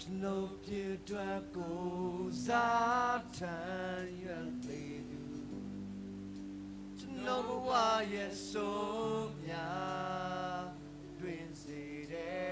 no più tua cosa tan ledu no wa yeso nya twin se de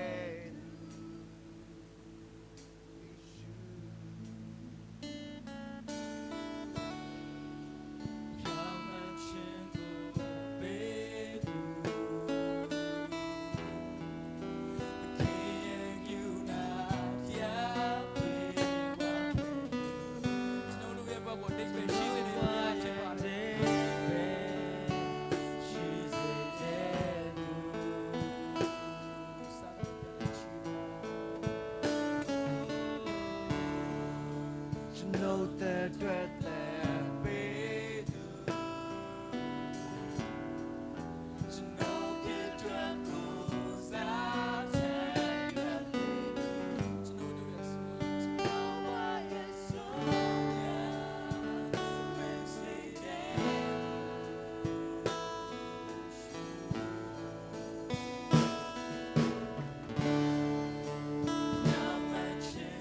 know that dread that be to know get drunk goes out and to know why it's so young when say now mention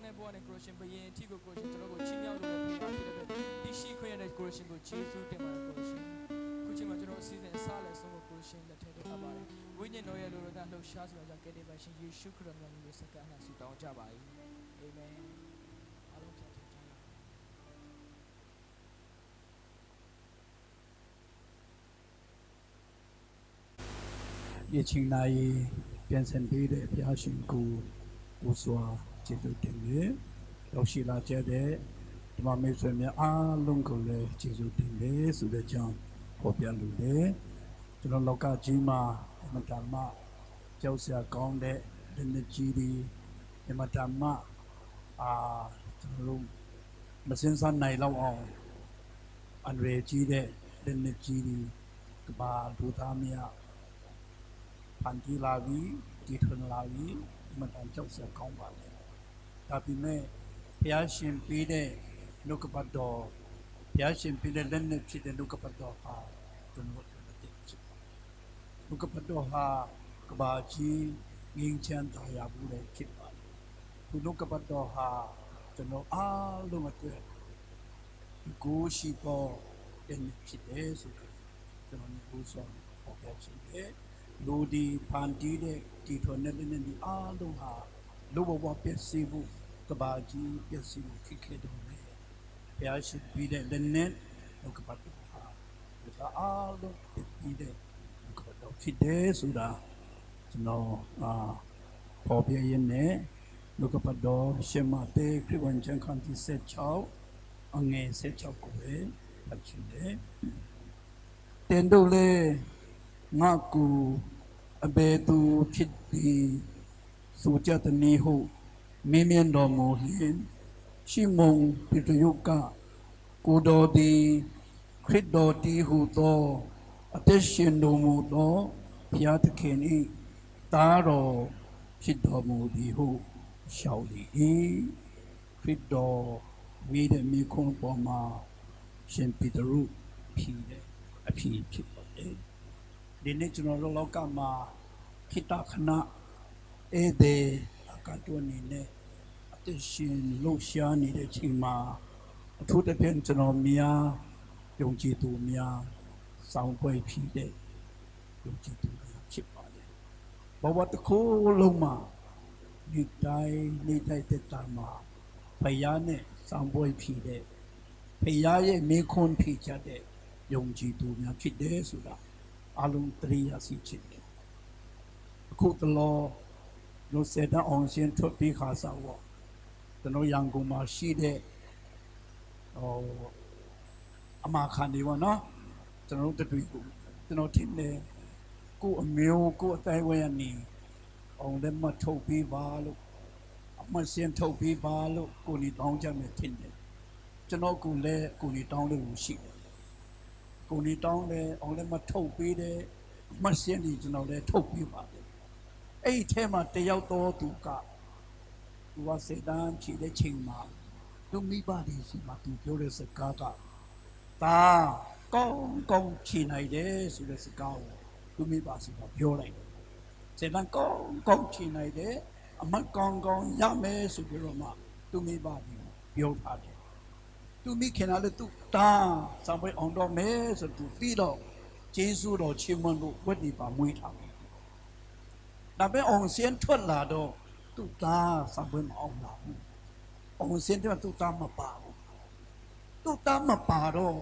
တဲ့ဘဝနဲ့ကိုရရှင်ဘယင်အထီကိုကိုရရှင်ကျွန်တော်ကိုချင်းမြောက်လို့ဘုရားဖြစ်တဲ့ဒီရှိခွင့်ရတဲ့ကိုရရှင်ကိုယေရှုတင်ပါတယ်ကိုရရှင်ခုချိန်မှာကျွန်တော်အစည်းအဝေးအစားလက်ဆုံးကိုကိုရရှင်လက်ထဲထည့်ထားပါတယ်ဝိညာဉ်တော်ရဲ့လူတော်ကလှုပ်ရှားစွာကြောင့်ကယ်တင်ပါရှင်ယေရှုခရစ်တော်ရဲ့စကားနဲ့ဆုတောင်းကြပါ၏အာမင်အားလုံးပြန်ထည့်ကြပါ疫情那一变成别的表现过无所接受定的，有时那家的，他妈没说明啊，龙口嘞接受定的，是在讲河边路的，就那老家鸡嘛，他们他妈就是讲的，人的基地，他们他妈啊，就那那身上奶老昂，安瑞基的，人的基地，个把路他们呀。พันธีลาวีจีทนลาวีมันการเจ้าเสียกองบาเลยถ้าพี่แม่พยาชิมปีเดนุกปัดดอพยาชิมปีเดเล่นเนี่ยชิดนุกปัดดอฮาจนวัดจนติดชิบนุกปัดดอฮากบาจียิงเชียนตายาบุเลยชิบาคุณนุกปัดดอฮาจนอาลุมาเกิดกูชีโปเล่นชิดเอสุดจนมีผู้สอนออกแบบชิดเอလူဒီဖန်တီးတဲ့ဒီထွန်းတဲ့နဲ့ဒီအားလုံးဟာလူဘဝပျက်စီးမှုကဘာကြီးပျက်စီးမှုဖြစ်ခဲ့တော့လေဘုရားရှိပြီးတဲ့လက်နဲ့လောကပတ်တော်ဟာဒါအားလုံးပြီးတဲ့လောကပတ်တော်ဖြစ်တယ်ဆိုတာကျွန်တော်ပေါ်ပြရင်းနဲ့လောကပတ်တော်ရှမတေခရစ်ဝင်ကျမ်းခန်းที่16အငယ်16ကိုပဲဖတ်ချင်တယ်တင်တို့လေငါကူအဘေသူဖြစ်သည်ဆိုကြတဲ့နေဟုမင်းမြတ်တော်မူလျင်ရှိမုန်ပိတယုကကိုတော်သည်ခရစ်တော်တည်ဟုသောအသက်ရှင်တော်မူသောဘုရားသခင်၏သားတော်ဖြစ်တော်မူသည်ဟုရှောက်လေ၏ခရစ်တော်မိတဲ့မိခွန်းပေါ်မှာရှင်ပေတရုဖြီးတဲ့အဖြီးဖြစ်ပါတယ်ဒီနေ့ကျွန်တော်တို့လောကမှာခိတခဏဧဒေအကတွန်းနေနဲ့အသက်ရှင်လှုပ်ရှားနေတဲ့ချိန်မှာအထူးသဖြင့်ကျွန်တော်များယုံကြည်သူများစောင့်ပွဲဖြီးတဲ့ယုံကြည်သူများဖြစ်ပါတယ်ဘဝတစ်ခုလုံးမှာဒီတိုင်းနေတဲ့တက်တာမှာဖယားနဲ့စောင့်ပွဲဖြီးတဲ့ဖယားရဲ့မိခွန်းဖြီးချတဲ့ယုံကြည်သူများဖြစ်တယ်ဆိုတာအလုံးတရိယာစီချစ်တယ်အခုတလောလူစေတအောင်ရှင်ထွက်ပြီးခါစားတော့ကျွန်တော်ရန်ကုန်မှာရှိတဲ့အမခန်ဒီပေါ့နော်ကျွန်တော်တို့တွေ့ကိုကျွန်တော်ထင်တယ်ကိုအမျိုးကိုအတိုင်းဝဲရနေအောင်လည်းမထုတ်ပြီးပါလို့အမစင်ထုတ်ပြီးပါလို့ကိုနေတောင်းကြမယ်ထင်တယ်ကျွန်တော်ကိုလည်းကိုနေတောင်းလို့ရှိတယ်ကိုနေတောင်းတယ်အောင်လည်းမထုတ်ပေးတယ်မစင်းဒီကျွန်တော်လည်းထုတ်ပေးပါတယ်အဲ့ဒီထဲမှာတယောက်တော်သူကသူကစေတန်းဖြည့်တဲ့ချိန်မှာသူမိဘတွေစီမှာသူပြောတဲ့စကားကဒါကောင်းကောင်းဖြည့်နိုင်တယ်ဆိုတဲ့စကားကိုသူမိဘစီမှာပြောလိုက်တယ်စေတန်းကောင်းကောင်းဖြည့်နိုင်တယ်အမတ်ကောင်းကောင်းရမယ်ဆိုပြီးတော့မှသူမိဘတွေပြောထားတယ်သူမိခင်ကလည်းသူတာစံပွဲအောင်တော့မယ်ဆိုသူပြီးတော့ကျေးဇူးတော်ချီးမွမ်းလို့ဝတ်ဒီပါမွေးထားတယ်။ဒါပေမဲ့အောင်စင်းထွက်လာတော့သူသားစံပွဲမအောင်လာဘူး။အောင်စင်းတဲ့သူသားမပါဘူး။သူသားမပါတော့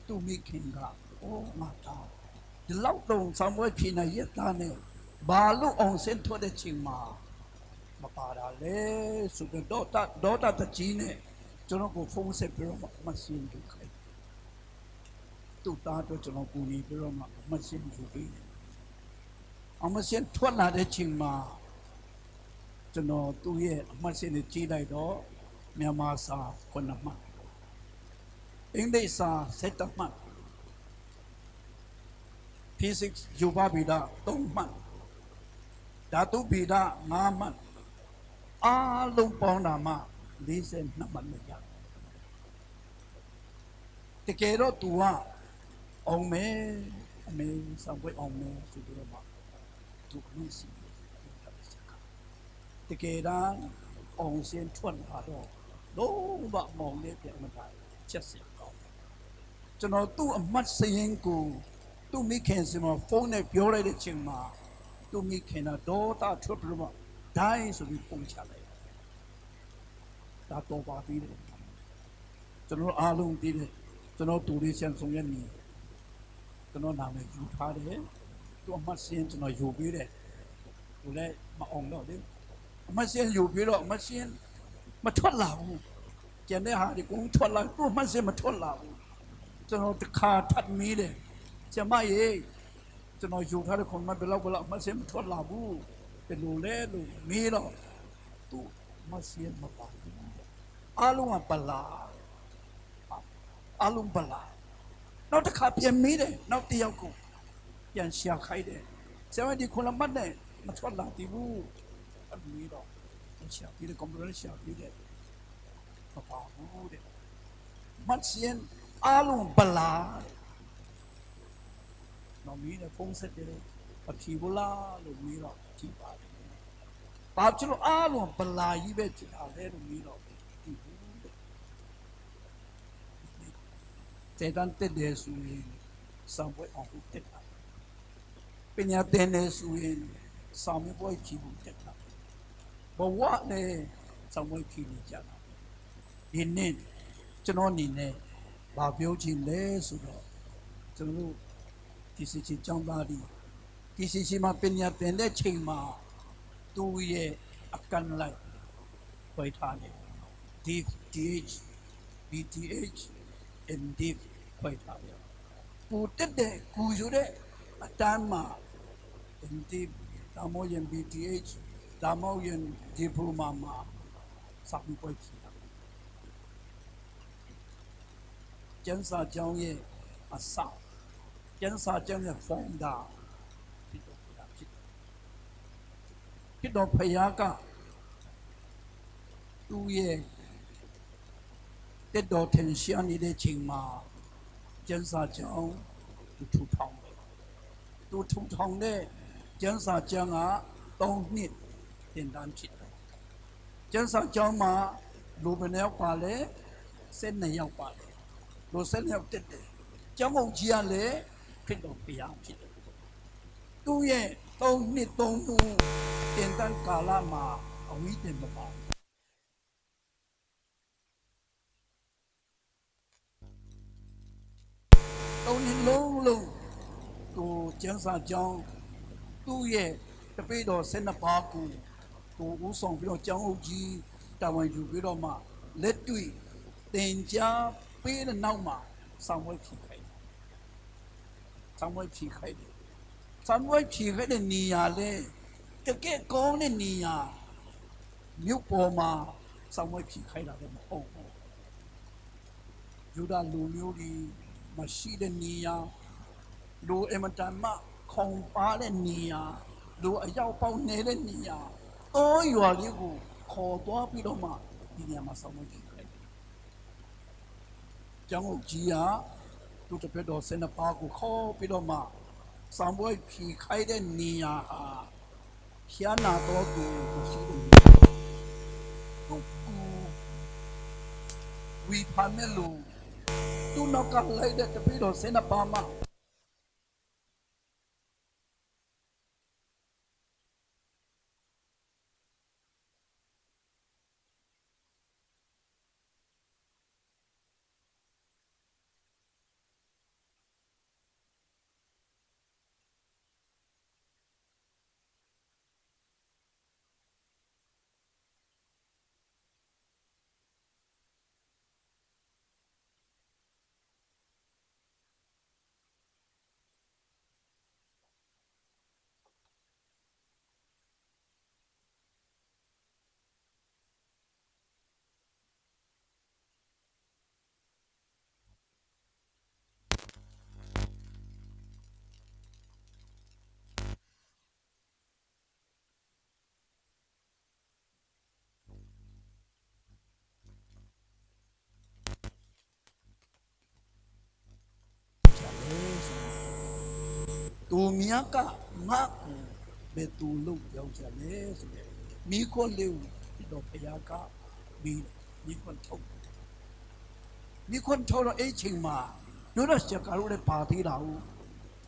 သူမိခင်ကအိုးငါသားဒီလောက်တော့စံပွဲဖြေနေရတဲ့နဲ့ဘာလို့အောင်စင်းထွက်တဲ့ချိန်မှာမပါတာလဲဆိုတော့ဒေါတာတကြီးနဲ့ကျွန်တော်ကိုဖုန်းဆက်ပြီးတော့မရှင်းကြခိုင်းသူ့သားတော့ကျွန်တော်ကိုနေပြီးတော့မရှင်းကြပြီးအမရှင်းထွက်လာတဲ့ချိန်မှာကျွန်တော်သူ့ရဲ့အမရှင်းကိုကြည့်လိုက်တော့မြန်မာစာ9မှတ်အင်္ဂလိပ်စာ7မှတ် Physics ယူပါဗေဒ3မှတ်ဓာတုဗေဒ5မှတ်အားလုံးပေါင်းတာမှ42မှတ်နဲ့ရတကယ်တော့သူကအောင်မယ်အမေဆောင်ပွဲအောင်မယ်ဆိုတော့မှသူလို့စီတကယ်တော့ အောင်စင်းထွက်လာတော့လုံးဝမောင်လေးပြန်မလာချက်စင်ကောင်းကျွန်တော်သူ့အမှတ်စရင်ကိုသူ့မိခင်စမဖုန်းနဲ့ပြောလိုက်တဲ့ချိန်မှာသူ့မိခင်ကတော့တာထွက်ပြီးတော့ဒိုင်းဆိုပြီးပုံချလိုက်ဒါတော့ပါပြီကျွန်တော်အားလုံးသိတယ်ကျွန်တော်တူလေးဆန်ဆောင်ရဲ့နေကျွန်တော်နာမည်ယူထားတယ်သူ့အမှတ်စရင်ကျွန်တော်ယူပေးတယ်ဟိုလည်းမအောင်တော့လေအမှတ်စရင်ယူပြီးတော့အမှတ်စရင်မထွက်လာဘူးကျန်တဲ့ဟာဒီကုန်ထွက်လာသူ့အမှတ်စရင်မထွက်လာဘူးကျွန်တော်တခါထပ်မီးတယ်ကျမရေကျွန်တော်ယူထားတဲ့ခွန်မဘယ်လောက်အမှတ်စရင်မထွက်လာဘူးဘယ်လိုလဲလို့မေးတော့သူ့အမှတ်စရင်မပါဘူးအားလုံးကပလာအားလုံးပလာနောက်တစ်ခါပြန်မေးတယ်နောက်တစ်ယောက်ကိုပြန်ရှာခိုင်းတယ်ဆရာမဒီခွန်မတ်နဲ့မထွက်လာသေးဘူးအမေးတော့ရှာပြီးတဲ့ကွန်ပျူတာရှာပြီးတဲ့မပါဘူးတဲ့မတ်စရင်အားလုံးပလာနော်မီးနဲ့ဖုန်းဆက်တယ်အဖြေဘလားလို့မေးတော့ကြည့်ပါတယ်ဘာဖြစ်လို့အားလုံးပလာကြီးပဲကြည့်တာလဲလို့မေးတော့ကြည့်ဘူးတဲ့စေတန်တက်တယ်ဆိုရင်စံပွဲအောင်တက်တာပညာသင်တယ်ဆိုရင်စာမေးပွဲကြည့်ဖို့တက်တာဘဝနဲ့စံပွဲကြည့်နေကြတာဒီနေ့ကျွန်တော်အနေနဲ့ဘာပြောချင်လဲဆိုတော့ကျွန်တော်တို့ဒီစီချီကျောင်းသားဒီစီချီမှာပညာသင်တဲ့ချိန်မှာသူ့ရဲ့အကန်လိုက်ဝိုက်ထားတယ် DH BTH and DIV ဝိုက်ထားတယ်ကိုတက်တဲ့ကိုယူတဲ့အတန်းမှာ DIV ဒါမှမဟုတ် BTH ဒါမှမဟုတ် diploma မှာစာမေးပွဲဖြေတာကျန်းစာကျောင်းရဲ့အစကျန်းစာကျောင်းရဲ့ founder ဖြစ်တော့ဖယားကသူ့ရဲ့တက်တော်ထင်ရှားနေတဲ့ချိန်မှာကျန်းစာကျောင်းသူထူထောင်တယ်သူထူထောင်တဲ့ကျန်းစာကျောင်းက3နှစ်တင်တန်းဖြစ်တယ်ကျန်းစာကျောင်းမှာလူဘယ်နှယောက်ပါလဲ12ယောက်ပါတယ်လူ12ယောက်တက်တယ်ကျောင်းအောင်ကြီးကလည်းဖြစ်တော့ဖယားဖြစ်တယ်သူ့ရဲ့3နှစ်3မှုတင်တန်းကာလမှာအဝိတင်မပါ3နှစ်လုံးသူကျန်းစာကျောင်းသူ့ရဲ့တပိတော်12ပါးကိုသူဦးဆောင်ပြီးတော့ကျောင်းအုပ်ကြီးတာဝန်ယူပြီးတော့မှလက်တွေ့သင်ကြားပေးတဲ့နောက်မှာဆောင်ဝဲဖြေခိုင်းတယ်ဆောင်ဝဲဖြေခိုင်းတယ်ဆောင်ဝဲဖြေခိုင်းတဲ့နေရာလဲတကယ်ကောင်းတဲ့နေရာမြို့ပေါ်မှာဆောင်ဝဲဖြေခိုင်းတာလည်းမဟုတ်ဘူးယူဒလူမျိုးတွေမရှိတဲ့နေရာလူအမတန်မှခုံပါတဲ့နေရာလူအရောက်ပေါက်နေတဲ့နေရာအော်ရွာလေးကိုခေါ်သွားပြီးတော့မှဒီနေရာမှာဆောင်မကြည့်လိုက်ကျောင်းကြီးကသူတပည့်တော်12ပါးကိုခေါ်ပြီးတော့မှဆောင်ပွဲဖြီခိုင်းတဲ့နေရာဟာဖျားနာတော့သူမရှိဘူးသူဝီဖာမဲလို့သူနောက်ကလိုက်တဲ့တပည့်တော်12ပါးမှာသူမြတ်ကငါ့ကိုဘယ်သူလို့ပြောကြလဲဆိုတဲ့မိခိုးလေးကို ဖြစ်တော်ဘုရားကမိခွန်းထုတ်မိခွန်းထုတ်တော့အဲ့ချိန်မှာတို့ရရှက်ကာလို့လည်းပါသေးတာဟုတ်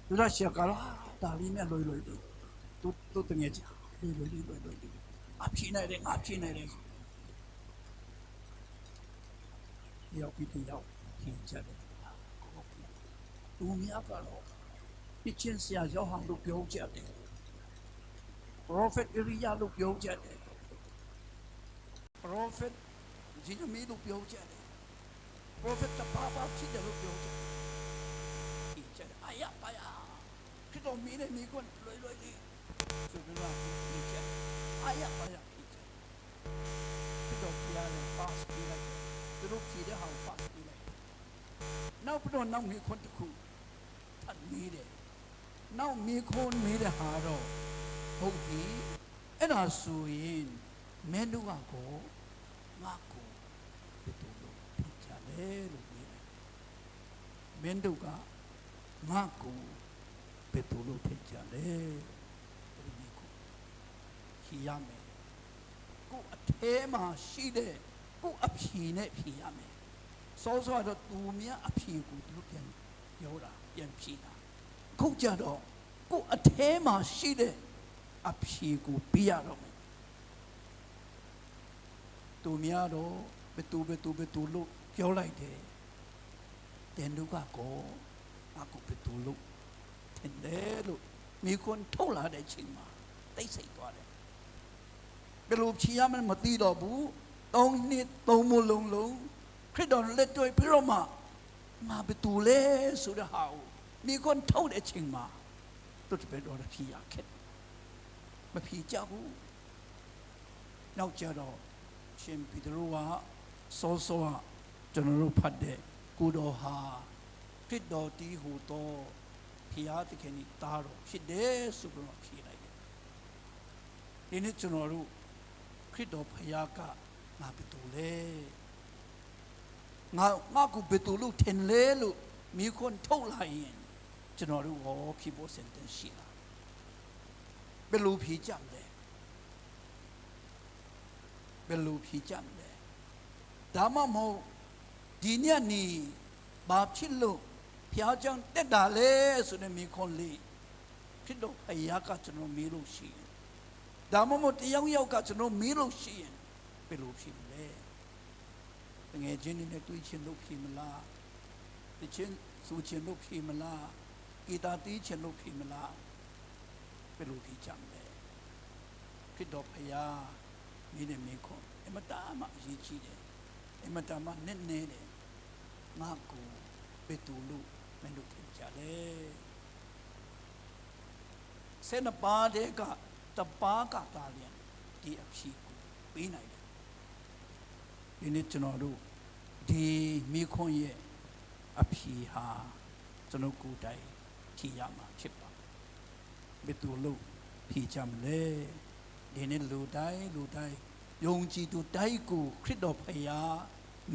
တို့ရရှက်ကာတော့ဒါလေးနဲ့လွယ်တို့တငယ်ချင်းလွယ်အဖြစ်နေတယ်ငါဖြစ်နေတယ်ရောက်ပြီးရောက်ဖြစ်ကြတယ်သူများကတော့ပြချင်းဆရာယောဟန်တို့ပြောကြတယ် Prophet Elijah တို့ပြောကြတယ် Prophet ဂျီမီတို့ပြောကြတယ် Prophet တပါပါဖြစ်တယ်လို့ပြောကြတယ်ဖြစ်ကြတယ်အယာဖြစ်တော်မီးနဲ့မိကွန်းလွယ်လေးဆိုပြီးတော့ဖြစ်ကြတယ်အယာဖြစ်ကြတယ်ဖြစ်တော်ပြရတယ် pass ပြလိုက်တယ်သူတို့ဖြေတဲ့ဟာကို pass ပြလိုက်တယ်နောက်ပြီးတော့နောက်မိခွန်းတစ်ခုထပ်မီးတယ်နောက်မိခွန်းမီးတဲ့ဟာတော့ဟုတ်ပြီအဲ့ဒါဆိုရင်မင်းတို့ကကိုငါကိုဘယ်လိုလုပ်ဖြစ်ကြလဲလို့ပြောတယ်မင်းတို့ကငါကိုဘယ်လိုလုပ်ဖြစ်ကြလဲဒီမိခွန်းဖြေရမယ်ကိုအထဲမှာရှိတဲ့ကိုအဖြေနဲ့ဖြေရမယ်စောစောတော့သူများအဖြေကိုသူတို့ပြန်ပြောတာပြန်ဖြေတာအခုကြတော့ကိုအထဲမှာရှိတဲ့အဖြေကိုပြရတော့မယ်သူများတော့ဘယ်သူလို့ပြောလိုက်တယ်တင်တို့ကကိုအခုဘယ်သူလို့ထင်တယ်လို့မိခွန်းထုတ်လာတဲ့ချိန်မှာတိတ်ဆိတ်သွားတယ်ဘယ်လိုဖြေရမလဲမသိတော့ဘူး3 နှစ် 3 မို့လုံးခရစ်တော်လက်တွေ့ပြီးတော့မှငါဘယ်သူလဲဆိုတဲ့ဟာကိုမိခွန်းထုတ်တဲ့ချိန်မှာသူတပည့်တော်ဖြေရခဲ့မဖြေကြဘူးနောက်ကြတော့ရှင်ပေတရုကစောစောကျွန်တော်တို့ဖတ်တဲ့ကိုတော်ဟာခရစ်တော်တည်းဟူသောဖျားသခင်ဤသားတော်ဖြစ်တယ်ဆိုပြီးတော့ဖြေလိုက်တယ်ဒီနေ့ကျွန်တော်တို့ခရစ်တော်ဖျားကငါဘယ်သူလဲငါကိုဘယ်သူလို့ထင်လဲလို့မိခွန်းထုတ်လာရင်ကျွန်တော်တို့ဟောဖြေဖို့စင်တန်ရှိလားဘယ်လိုဖြေကြမလဲဘယ်လိုဖြေကြမလဲဒါမှမဟုတ်ဒီညနေဘာဖြစ်လို့ဖျားကြောင့်တက်တာလဲဆိုတဲ့မိခွန်းလေးဖြစ်တော့အရာကကျွန်တော်မေးလို့ရှိရင်ဒါမှမဟုတ်တယောက်ကကျွန်တော်မေးလို့ရှိရင်ဘယ်လိုဖြေမလဲတကယ်ချင်းနဲ့တွေ့ချင်းလို့ဖြေမလားတချင်းဆိုချင်းလို့ဖြေမလားဂီတာတီးချင်းလို့ဖြေမလားဘယ်လိုဖြေကြမလဲဖြစ်တော့ဖျားမိတဲ့မိခွန်းအမတားမှအရေးကြီးတယ်အမတားမှနဲ့နေတယ်ငါကိုဘယ်သူလို့မလို့ထင်ကြလဲစနပါတဲ့ကတပါးကတာလျင်ဒီအဖြေကိုပေးနိုင်တယ်ဒီနေ့ကျွန်တော်တို့ဒီမိခွန်းရဲ့အဖြေဟာကျွန်တော်ကိုယ်တိုင်ဖြေရမှာဖြစ်ပါဘယ်သူလို့ဖြေကြမလဲဒီနေ့လူတိုင်းယုံကြည်သူတိုင်းကိုခရစ်တော်ဖရာ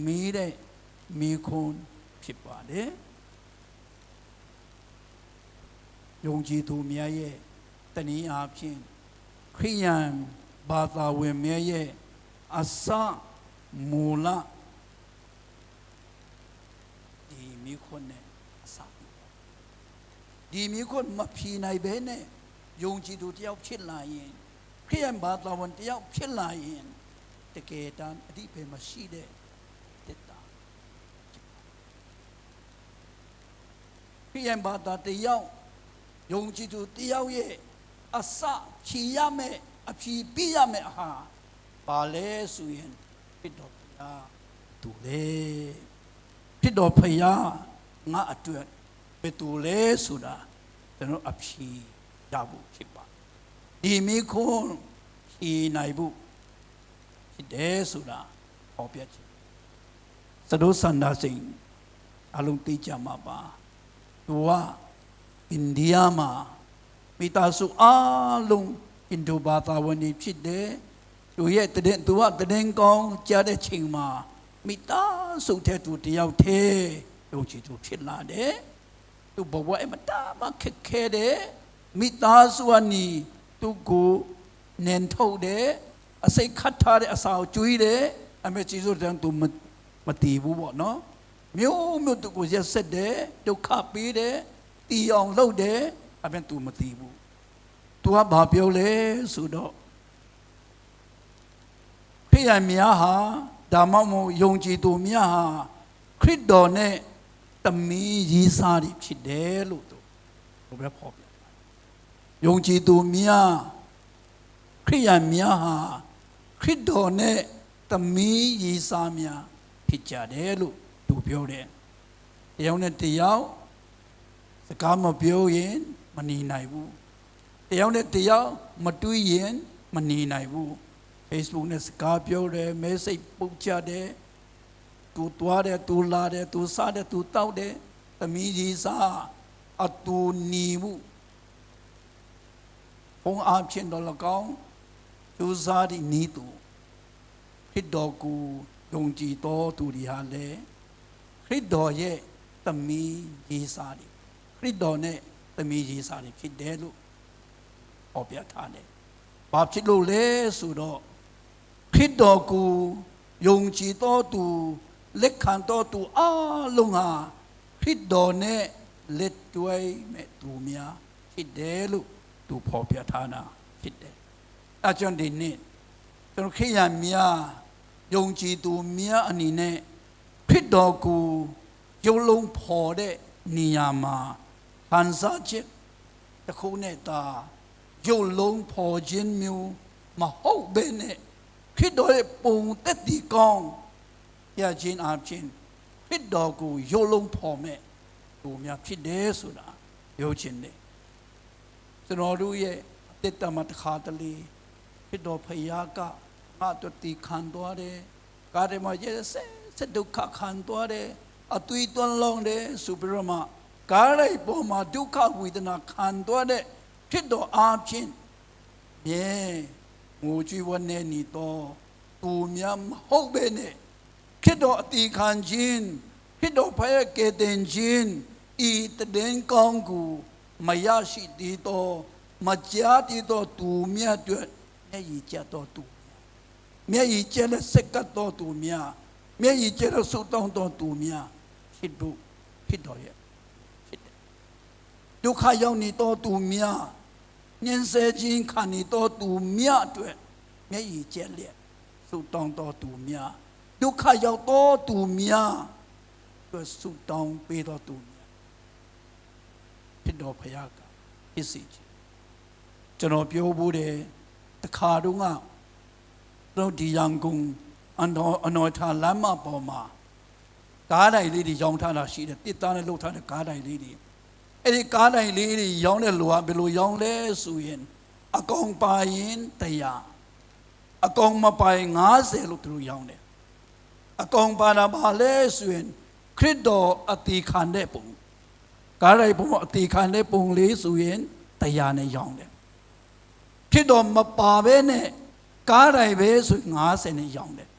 မေးတဲ့မိခွန်းဖြစ်ပါတယ်ယုံကြည်သူများရဲ့တနည်းအားဖြင့်ခရိယန်ဘာသာဝင်များရဲ့အစမူလဒီမိခွန်းနဲ့အစဒီမိခွန်းမဖြေနိုင်ဘဲနဲ့ယုံကြည်သူတယောက်ဖြစ်လာရင်ခရိယန်ဘာသာဝင်တယောက်ဖြစ်လာရင်တကယ်တမ်းအဓိပ္ပာယ်မရှိတဲ့တက်တာခရိယန်ဘာသာတယောက်ယုံကြည်သူတယောက်ရဲ့အစဖြေရမယ်အဖြေပြရမယ်ဟာဘာလဲဆိုရင်ဖြစ်တော်ဖရာသူလေဖြစ်တော်ဖရာငါအတွက်ဘယ်သူလဲဆိုတာကျွန်တော်အဖြေရဖို့ဖြစ်ပါဒီမိခွန်းဖြေနိုင်ဖို့ဖြစ်တယ်ဆိုတာဟောပြချင်သတို့စန္ဒစိန်အလုံးသိကြမှာပါသူကအိန္ဒိယမှာမိသားစုအားလုံးအင်ဒိုဘာသာဝင်တွေဖြစ်တယ်သူရဲ့သူကတည်ကောင်းကြားတဲ့ချိန်မှာမိသားစုတဲ့သူတယောက်တည်းယုံကြည်သူဖြစ်လာတယ်သူဘဝအမတားမခက်ခဲတယ်မိသားစုအနီသူကိုနင်ထုတ်တယ် အစိတ်ခတ်ထားတဲ့အစာကိုကျွေးတယ်အမေကျေးဇူးတော်သူမတည်ဘူးပေါ့နော်မျိုးသူကိုရက်ဆက်တယ်ဒုက္ခပေးတယ်တီအောင်လုပ်တယ်အမေသူမတည်ဘူးသူကဘာပြောလဲဆိုတော့ခရိယန်များဟာဒါမှမဟုတ်ယုံကြည်သူများဟာခရစ်တော်နဲ့တမီးရေးစားတွေဖြစ်တယ်လို့သူဘယ်ဖော်ပြယုံကြည်သူများခရိယန်များဟာခရစ်တော်နဲ့တမီးရေးစားများဖြစ်ကြတယ်လို့သူပြောတယ်တယောက်နဲ့တယောက်စကားမပြောရင်မနေနိုင်ဘူးတယောက်နဲ့တယောက်မတွေးရင်မနေနိုင်ဘူး Facebook နဲ့စကားပြောတယ် message ပို့ကြတယ်သူသွားတယ်သူလာတယ်သူစားတယ်သူတောက်တယ်သမီးကြီးစားအတူနေမှုဘုံအဖြစ်တော်၎င်းသူစားဒီနေသူခရစ်တော်ကိုယုံကြည်တော်သူတွေဟာလေခရစ်တော်ရဲ့သမီးကြီးစားတယ်ခရစ်တော်နဲ့သမီးကြီးစားတယ်ဖြစ်တယ်လို့ဟောပြထားတယ်ဘာဖြစ်လို့လဲဆိုတော့ခရစ်တော်ကိုယုံကြည်တော်သူလက်ခံတော်သူအားလုံးဟာခရစ်တော်နဲ့လက်တွဲမဲ့သူများဖြစ်တယ်လို့သူဖော်ပြထားတာဖြစ်တယ်။အဲကြောင့်ဒီနေ့ကျွန်တော်ခရိယာန်များယုံကြည်သူများအနေနဲ့ခရစ်တော်ကိုယုံလုံးဖော်တဲ့နေရာမှာဟန်စားချက်တစ်ခုနဲ့တာယုံလုံးဖော်ခြင်းမျိုးမဟုတ်ဘဲနဲ့ခရစ်တော်ရဲ့ပုံသက်တည်ကောင်းရခြင်းအပြင်ခရစ်တော်ကိုယုံလုံးဖော်မဲ့သူများဖြစ်တယ်ဆိုတာပြောခြင်းနဲ့ကျွန်တော်တို့ရဲ့တက်တမတခါတလေခရစ်တော်ဖယားကငါတို့တီခံသွားတယ်ကားတယ်မှာရဲ့ဆက်ဒုက္ခခံသွားတယ်အသွေးသွန်းလောင်းတယ်ဆိုပြီးတော့မှကားလိုက်ပေါ်မှာဒုက္ခဝေဒနာခံသွားတဲ့ခရစ်တော်အပြင်မြေငိုကြွေးဝနေနေတော့သူများမဟုတ်ပဲနဲ့ခရစ်တော်အတီခံခြင်းခရစ်တော်ဖယားကယ်တင်ခြင်းဤတည်င်းကောင်းကိုမရရှိသေးတော့မကြားသေးတော့သူမြတ်တို့မျက်ရည်ကျတော့သူမျက်ရည်ကျတဲ့စက်ကတ်တော့သူမြတ်မျက်ရည်ကျတဲ့ဆုတောင်းတော့သူမြတ်ဖြစ်ဖို့ဖြစ်တော်ရဲ့ဖြစ်တယ်ဒုက္ခရောက်နေတော့သူမြတ်ညှင်းဆဲခြင်းခံနေတော့သူမြတ်အတွက်မျက်ရည်ကျလျက်ဆုတောင်းတော့သူမြတ်ဒုက္ခရောက်တော့သူမြတ်အတွက်ဆုတောင်းပေးတော့သူဖြစ်တော်ဖယားကဖြစ်စေခြင်းကျွန်တော်ပြောဖို့တယ်တခါတုန်းကတို့ဒီရန်ကုန်အနော်ထာလမ်းမပေါ်မှာကားတိုင်လေးတွေရောင်းထားတာရှိတယ်တစ်သားနဲ့လှုပ်ထားတဲ့ကားတိုင်လေးတွေအဲ့ဒီကားတိုင်လေးတွေရောင်းတဲ့လူကဘယ်လိုရောင်းလဲဆိုရင်အကောင်ပါရင်100အကောင်မပါရင်50လို့သူတို့ရောင်းတယ်အကောင်ပါတာပါလဲဆိုရင်ခရစ်တော်အတီခံတဲ့ပုံကားတိုင်ပုံအတီခံတဲ့ပုံလေးဆိုရင်100နဲ့ရောင်းတယ်ဖြစ်တော့မပါဘဲနဲ့ကားတိုင်ပဲဆို50နဲ့ရောင်းတယ်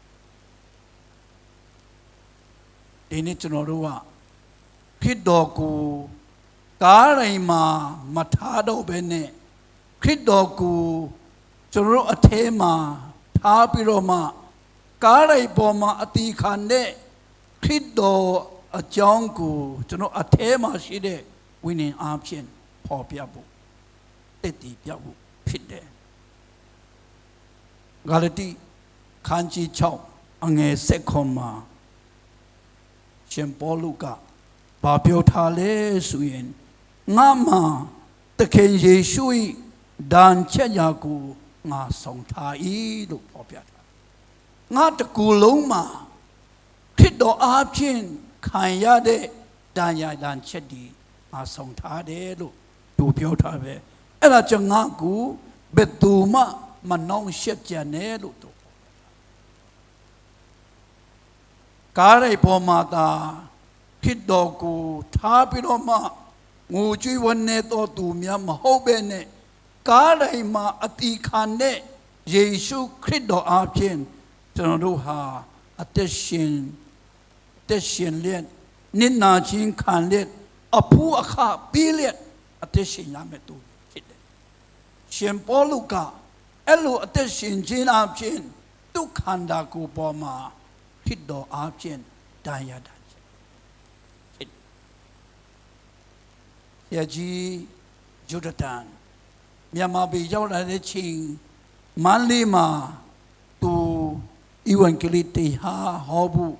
ဒီနေ့ကျွန်တော်တို့ကဖြစ်တော်ကိုကားတိုင်မှာမထားတော့ဘဲနဲ့ခရစ်တော်ကိုကျွန်တော်တို့အထဲမှာထားပြီးတော့မှကားတိုင်ပေါ်မှာအတီခံတဲ့ခရစ်တော်အကြောင်းကိုကျွန်တော်အထဲမှာရှိတဲ့ဝိညာဉ်အားဖြင့်ပေါ်ပြဖို့တည်တည်ပြဖို့ဖြစ်တယ်ဂါလတိခန်းကြီး6အငယ်7မှာရှင်ပေါလုကဘာပြောထားလဲဆိုရင်ငါမှာသခင်ယေရှု၏ဒဏ်ချက်ရာကိုငါဆောင်ထား၏လို့ပြောပြတာငါတကူလုံးမှာခရစ်တော်အားဖြင့်ခံရတဲ့ဒဏ်ရာဒဏ်ချက်ဒီငါဆောင်ထားတယ်လို့သူပြောထားပဲအဲ့ဒါကြောင့်ငါကိုဘယ်သူမှမနှောင့်ယှက်ကြနဲ့လို့သူကားရိုက်ပေါ်မှာသာခရစ်တော်ကိုထားပြီးတော့မှငိုကြွေးဝနေတော်သူများမဟုတ်ပဲနဲ့ကားရိုက်မှာအတီခံတဲ့ယေရှုခရစ်တော်အားဖြင့်ကျွန်တော်တို့ဟာအသက်ရှင်လျက်နိနာချင်းခံလျက်အဖူးအခပေးလျက်အသက်ရှင်ရမယ်သူဖြစ်တယ်ရှင်ပေါလုက အဲ့လိုအသက်ရှင်ခြင်းအပြင်ဒုက္ခန္တာကိုပေါ်မှာဖြစ်တော်အပြင်တန်ရတာဖြစ်ရကြီးယုဒတန်မြန်မာပြည်ရောက်လာတဲ့ချိန်မန္တလေးမှာသူဧဝံဂေလိတရားဟောဖို့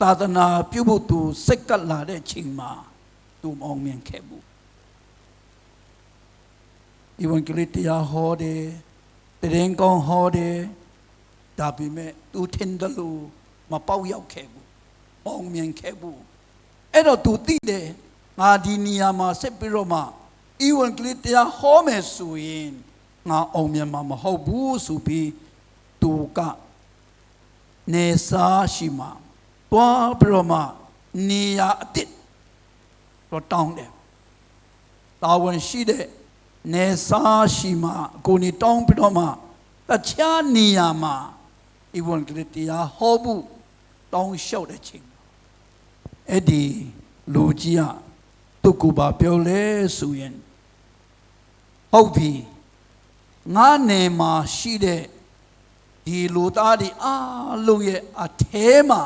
သာသနာပြုဖို့သူစိတ်ကပ်လာတဲ့ချိန်မှာသူမအောင်မြင်ခဲ့ဘူးဧဝံဂေလိတရားဟောတယ်တရင်ကောင်းဟောတယ်ဒါပေမဲ့သူထင်တယ်လို့မပေါက်ရောက်ခဲ့ဘူးအောင်မြင်ခဲ့ဘူးအဲ့တော့သူသိတယ်ငါဒီနေရာမှာဆက်ပြီးတော့မှဧဝံဂေလိတရားဟောမယ်ဆိုရင်ငါအောင်မြင်မှာမဟုတ်ဘူးဆိုပြီးသူကနေစားရှိမှာတွားပြီးတော့မှနေရာအစ်တော့တောင်းတယ်တာဝန်ရှိတဲ့နေစားရှိမှာကိုနေတောင်းပြီးတော့မှတခြားနေရာမှာဧဝံဂေလိတရားဟောဖို့တောင်းလျှောက်တဲ့ချိန်အဲ့ဒီလူကြီးကသူ့ကိုပါပြောလဲဆိုရင်ဟုတ်ပြီငါနေမှာရှိတဲ့ဒီလူသားတွေအားလုံးရဲ့အထဲမှာ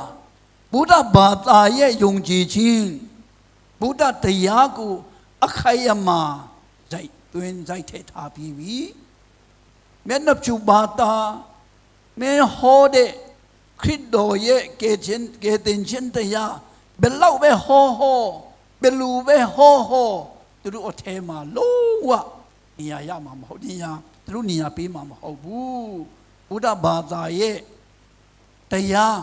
ဗုဒ္ဓဘာသာရဲ့ယုံကြည်ခြင်းဗုဒ္ဓတရားကိုအခိုင်အမာစိုက်သွင်းစိုက်ထည့်ထားပြီးပြီမျက်နှာဖြူဘာသာမင်းဟောတဲ့ခရစ်တော်ရဲ့ကယ်တင်ခြင်းတရားဘယ်လောက်ပဲဟောဘယ်လိုပဲဟောသူတို့အထဲမှာလုံးဝနေရာရမှာမဟုတ်နေရာသူတို့နေရာပေးမှာမဟုတ်ဘူးဗုဒ္ဓဘာသာရဲ့တရား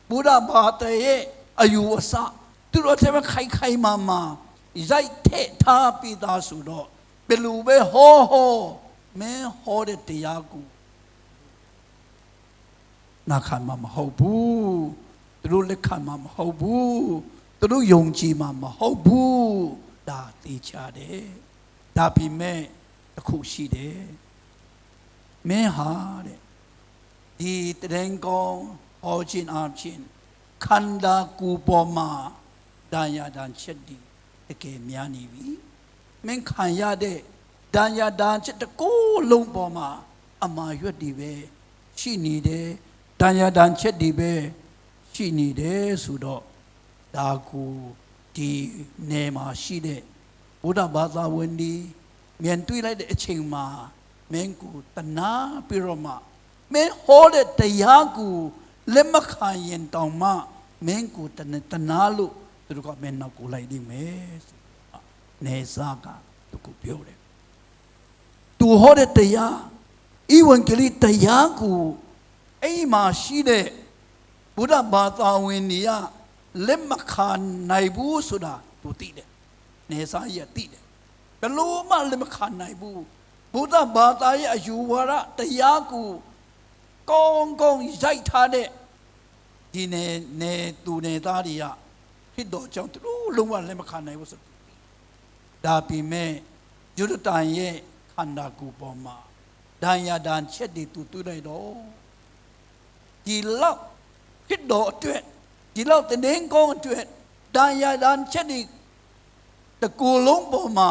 ဗုဒ္ဓဘာသာရဲ့အယူအဆသူတို့အထဲမှာခိုင်မာရိုက်ထည့်ထားပြီးသားဆိုတော့ဘယ်လိုပဲဟောမင်းဟောတဲ့တရားကိုနာခံမှာမဟုတ်ဘူးသူတို့လက်ခံမှာမဟုတ်ဘူးသူတို့ယုံကြည်မှာမဟုတ်ဘူးဒါသိချတယ်ဒါပေမဲ့အခုရှိတယ်မင်းဟာတဲ့ဒီတရင်ကောင်းဟောခြင်းအပြင်ခန္ဓာကိုယ်ပေါ်မှာတန်ရာတန်ချက်ဒီတကယ်များနေပြီမင်းခံရတဲ့တန်ရာတန်ချက်တကိုးလုံးပေါ်မှာအမာရွက်တွေပဲရှိနေတယ်တန်ရာတန်ချက်တွေပဲရှိနေတယ်ဆိုတော့ဒါကိုဒီနေမှာရှိတဲ့ဘုရားဘာသာဝင်ဒီမြင်တွေ့လိုက်တဲ့အချိန်မှာမင်းကိုတနာပြီးတော့မှမင်းဟောတဲ့တရားကိုလက်မခံရင်တောင်မှမင်းကိုတနာလို့သူတို့ကမင်းနောက်ကိုလိုက်နေမယ်နေစားကသူကိုပြောတယ်သူဟောတဲ့တရားဧဝံဂေလိတရားကိုအိမ်မှာရှိတဲ့ဘုရားဘာသာဝင်တွေကလက်မခံနိုင်ဘူးဆိုတာသူသိတယ်နေစားရသိတယ်ဘယ်လိုမှလက်မခံနိုင်ဘူးဘုရားဘာသာရဲ့အယူဝါဒတရားကိုကောင်းရိုက်ထားတဲ့ဒီနေသူနေသားတွေကဖြစ်တော့ကြောင့်သူတို့လုံးဝလက်မခံနိုင်ဘူးဆိုဒါပေမဲ့ယုဒတန်ရဲ့ခန္ဓာကိုယ်ပေါ်မှာဒဏ်ရာဒဏ်ချက်တွေသူတွေ့လိုက်တော့ဒီလောက်ဖြစ်တော့အတွက်ဒီလောက်တည်င်းကောင်းအတွက်ဒဏ်ရာဒဏ်ချက်တွေတကူလုံးပေါ်မှာ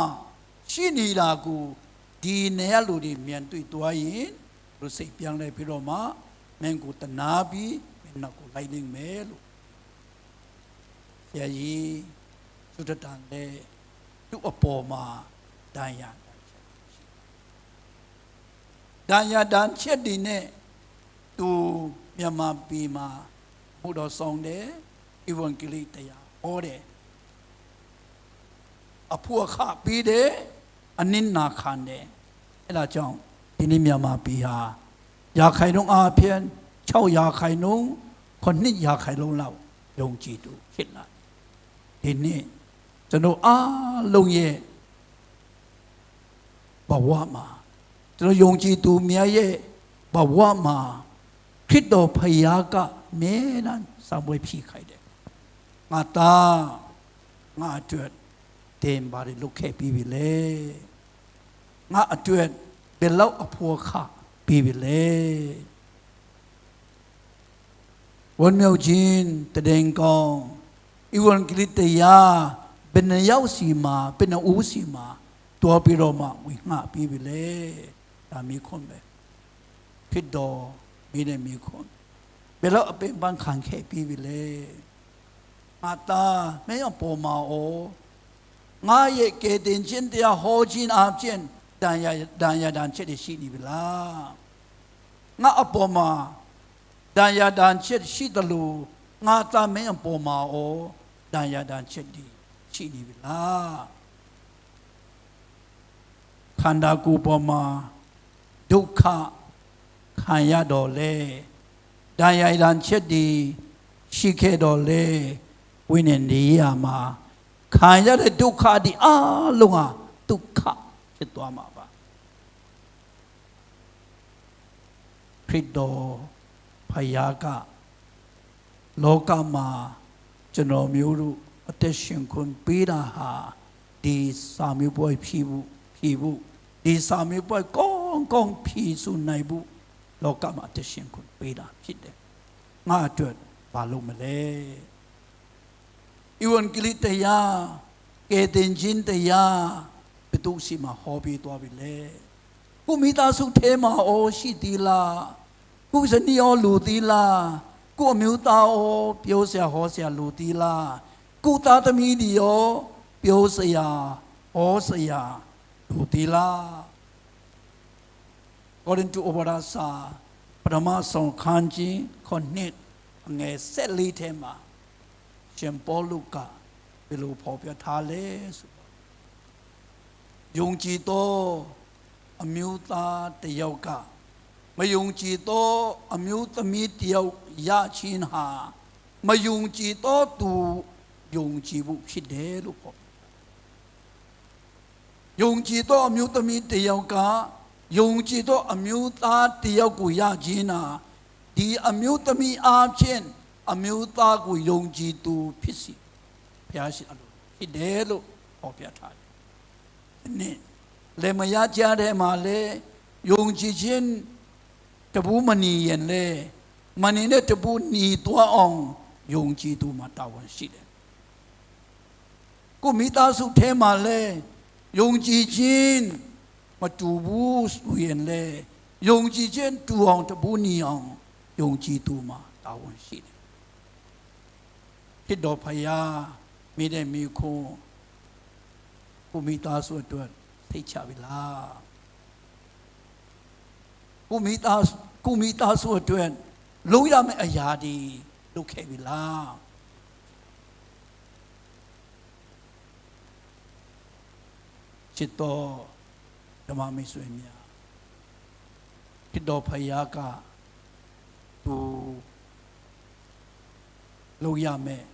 ရှိနေတာကိုဒီနေရလူတွေမြန်တွေ့သွားရင်သူစိတ်ပြောင်းလဲပြီးတော့မှမင်းကိုတနာပြီးမင်းနောက်ကိုလိုက်နိုင်မယ်လို့ဆရာကြီးသုတတန်တဲ့သူ့အပေါ်မှာဒဏ်ရာဒဏ်ချက်တွေနဲ့သူမြန်မာပြည်မှာဘုရားဆောင်တယ်ဧဝံဂေလိတရားဟောတယ်အဖို့အခပြီးတယ်အနစ်နာခံတယ်အဲ့ဒါကြောင့်ဒီနေ့မြန်မာပြည်ဟာရာခိုင်နှုန်းအပြင်6ရာခိုင်နှုန်း9ရာခိုင်နှုန်းလောက်ယုံကြည်သူဖြစ်လာဒီနေ့ကျွန်တော်အားလုံးရဲ့ဘဝမှာကျွန်တော်ယုံကြည်သူများရဲ့ဘဝမှာခရစ်တော်ဖခင်ကမဲနံစာပွဲဖြည့်ခိုင်းတယ်ငါသားငါအတွက်တင်ပါလေလုတ်ခဲ့ပြီးပြီလေငါအတွက်ဘယ်လောက်အဖို့ခပြီးပြီလေဝန်မြောက်ခြင်းတည်ငကောင်းဧဝံဂေလိတရားဘယ်နှယောက်စီမှာဘယ်နှဦးစီမှာတော်ပြီးတော့မှဝေငှပြီးပြီလေဒါမျိုးခွန်းပဲ ဖြစ်တော်မိတဲ့မိခွန်းဘယ်တော့အပင်ပန်းခံခဲ့ပြီးပြီလေငါသားမင်းအပေါ်မှာငါရဲ့ကဲတင်ခြင်းတရားဟောခြင်းအပြင်တန်ရတန်ချက်တွေရှိနေပြီလားငါအပေါ်မှာတန်ရတန်ချက်ရှိတယ်လို့ငါသားမင်းအပေါ်မှာတန်ရတန်ချက်တွေရှိနေပြီလားခန္ဓာကိုယ်ပေါ်မှာဒုက္ခခံရတော့လေတန်ရတန်ချက်တွေရှိခဲ့တော့လေဝိညာဉ်နေရာမှာခံရတဲ့ဒုက္ခဒီအလုံးဟာဒုက္ခဖြစ်သွားမှာပါခရစ်တော်ဖယားကလောကမှာကျွန်တော်မျိုးတို့အသက်ရှင်ခွင့်ပေးတာဟာဒီစာမျိုးပွဲဖြည့်ဖို့ဒီစာမျိုးပွဲကောင်းဖြည့်စုနိုင်ဖို့လောကမှာအသက်ရှင်ခွင့်ပေးတာဖြစ်တယ်ငါအတွက်ဘာလို့မလဲဤဝန်ကလေးတရားကဲတင်ခြင်းတရားဘယ်သူရှိမှဟောပြီးသွားပြီလေကိုမိသားစုထဲမှာရှိသေးလားကိုဇနီးရောလူသေးလားကိုအမျိုးသားပြောစရာဟောစရာလူသေးလားကိုသားသမီးတွေရောပြောစရာဟောစရာလူသေးလားaccording to Obarasa ပထမဆုံးခန်းကြီးခုနှစ်ငယ်14ထဲမှာရှင်ပေါလုကဘယ်လိုဖော်ပြထားလဲဆိုယုံကြည်သောအမျိုးသားတယောက်ကမယုံကြည်သောအမျိုးသမီးတယောက်ရခြင်းဟာမယုံကြည်သောသူယုံကြည်ဖို့ဖြစ်တယ်လို့ပြောယုံကြည်သောအမျိုးသမီးတယောက်ကယုံကြည်သောအမျိုးသားတယောက်ကိုရခြင်းဟာဒီအမျိုးသမီးအားဖြင့်အမျိုးသားကိုယုံကြည်သူဖြစ်စီဘုရားရှင်အလိုဖြစ်တယ်လို့ဟောပြထားတယ်။နေ့လေမရကြတဲ့မှာလေယုံကြည်ခြင်းတပူးမနီရင်လေမနီနဲ့တပူးနီသွားအောင်ယုံကြည်သူမှာတာဝန်ရှိတယ်။ကိုမိသားစုထဲမှာလေယုံကြည်ခြင်းမတူဘူးဆိုရင်လေယုံကြည်ခြင်းတူအောင်တပူးနီအောင်ယုံကြည်သူမှာတာဝန်ရှိတယ်ဖြစ်တော်ဖယားမိတဲ့မိခွန်းကိုမိသားစုအတွက်သိချပြီလားကိုမိသားစုအတွက်လုံးရမယ့်အရာတွေလုပ်ခဲ့ပြီလားချစ်တော်ဓမ္မမိတ်ဆွေများဖြစ်တော်ဖယားကသူလုပ်ရမယ်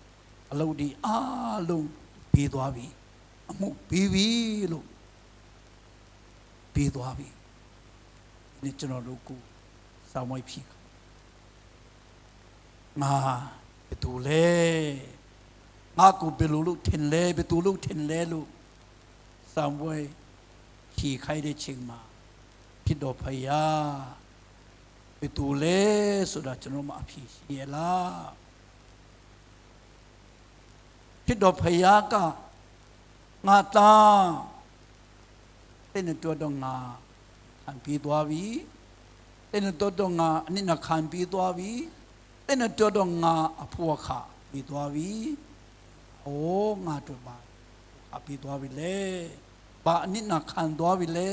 အလုပ်ဒီအားလုံးပြီးသွားပြီအမှုပြီးပြီလို့ပြီးသွားပြီဒီကျွန်တော်တို့ကိုစောင်းမွေးဖြစ်ငါဘယ်သူလဲငါကိုဘယ်လိုလုပ်ထင်လဲဘယ်သူလုပ်ထင်လဲလို့စောင်းမွေးဖြီခိုင်းတဲ့ချိန်မှာဖြစ်တော်ဖယားဘယ်သူလဲဆိုတာကျွန်တော်မအဖြေရှိရလားဖြစ်တော်ဖယားကငါသားတဲ့တော့ငါခံပြီးသွားပြီတဲ့တော့ငါအနစ်နခံပြီးသွားပြီတဲ့တော့ငါအဖို့ခပြီးသွားပြီဟောငါတို့ပါအပြီးသွားပြီလေဘာအနစ်နခံသွားပြီလေ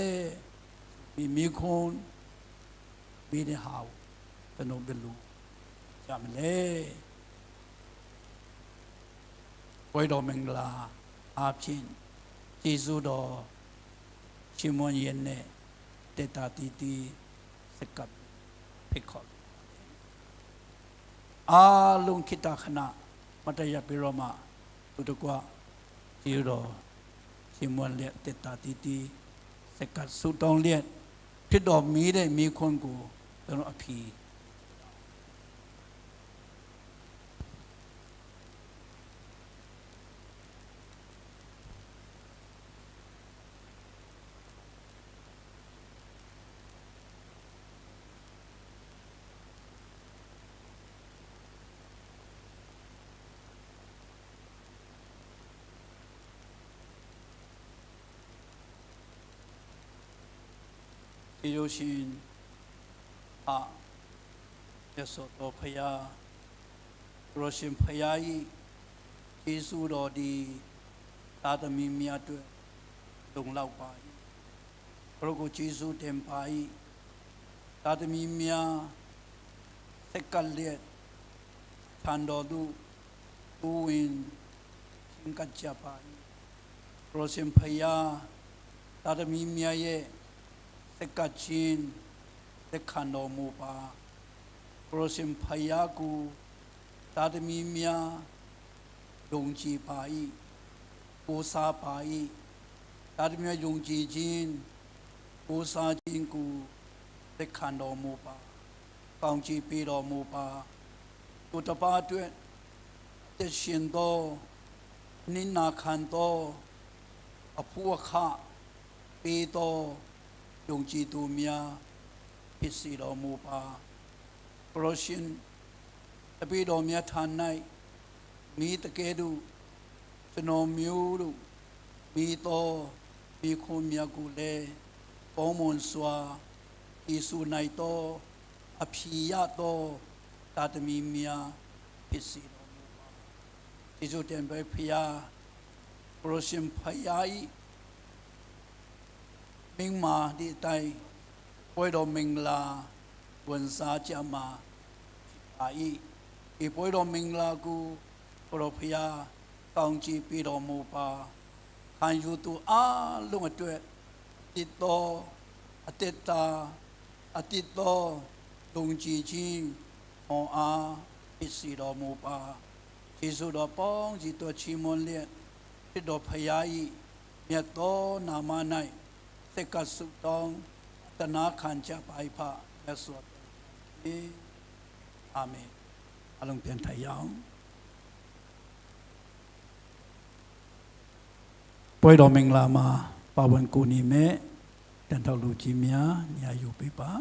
မိခွန်းမိတဲ့ဟာဘယ်လိုဘယ်လိုကြမလဲဝိတော်မင်္ဂလာအဖြစ်ကျေးဇူးတော်ရှင်မွန်ရဲ့နဲ့တေတာတီတီစကပ်ဖိခေါ်အားလုံးခိတခဏမတရပြေရောမသူတကွကျေးတော်ရှင်မွန်လက်တေတာတီတီစကပ်ဆူတောင်းလက်ဖြစ်တော်မီးတဲ့မိခွန်းကိုကျွန်တော်အဖြီယေရှင် မြတ်စွာဘုရားကိုရောရှင်ဘုရား၏ယေရှုတော်ဒီသာသမီများအတွက်လုံလောက်ပါ၏ကိုရောကိုယေရှုတင်ပါ၏သာသမီများစက္ကလက်ထန်တော်သူကိုဝင်ချင်းကကြပါ၏ကိုရောရှင်ဘုရားသာသမီများရဲ့စက္ကချင်းသက်ခံတော်မူပါကိုရောရှင်ဘုရားကိုသာသမီများယုံကြည်ပါ၏ကိုးစားပါ၏သာသမီများယုံကြည်ခြင်းကိုးစားခြင်းကိုသက်ခံတော်မူပါကောင်းချီးပေးတော်မူပါကိုတပါအတွက်သက်ရှင်သောနိနာခံသောအဖို့အခပေးသောယုံကြည်သူများဖြစ်စေတော်မူပါပရောရှင်အပိတော်မြတ်ဌာ၌မိတကယ်တို့ကျွန်တော်မျိုးတို့မိတော်မိခွန်မြတ်ကိုလည်းပေါင်းမွန်စွာယေရှု၌တော်အဖြေရသောသာသမီများဖြစ်စေတော်မူပါယေရှုတင်ပဲဖျားပရောရှင်ဖျား၏မင်းမာဒီတိုင်ပွဲတော်မင်္ဂလာဝန်စားကြမှာဖြစ်ပါ၏ဒီပွဲတော်မင်္ဂလာကိုပရောဖျားကောင်းချီးပေးတော်မူပါခံယူသူအားလုံးအတွက်တည်တော်အတ္တအတ္တတော်ဒုံကြည်ခြင်းဟောအားဖြစ်စေတော်မူပါယေရှုတော်ပေါင်းကြီးတော်ချီးမွမ်းလျက်ဖြစ်တော်ဖျား၏မြတ်သောနာမ၌သက်ကဆုတောင်းတနာခံကြပါ၏ဖမြတ်စွာဘုရားအာမင်အလုံးပြန်ထိုင်ရအောင်ပွဲတော်မင်္ဂလာမှာပါဝင်ကိုနေမဲ့တန်ထောက်လူကြီးများညာယူပေးပါ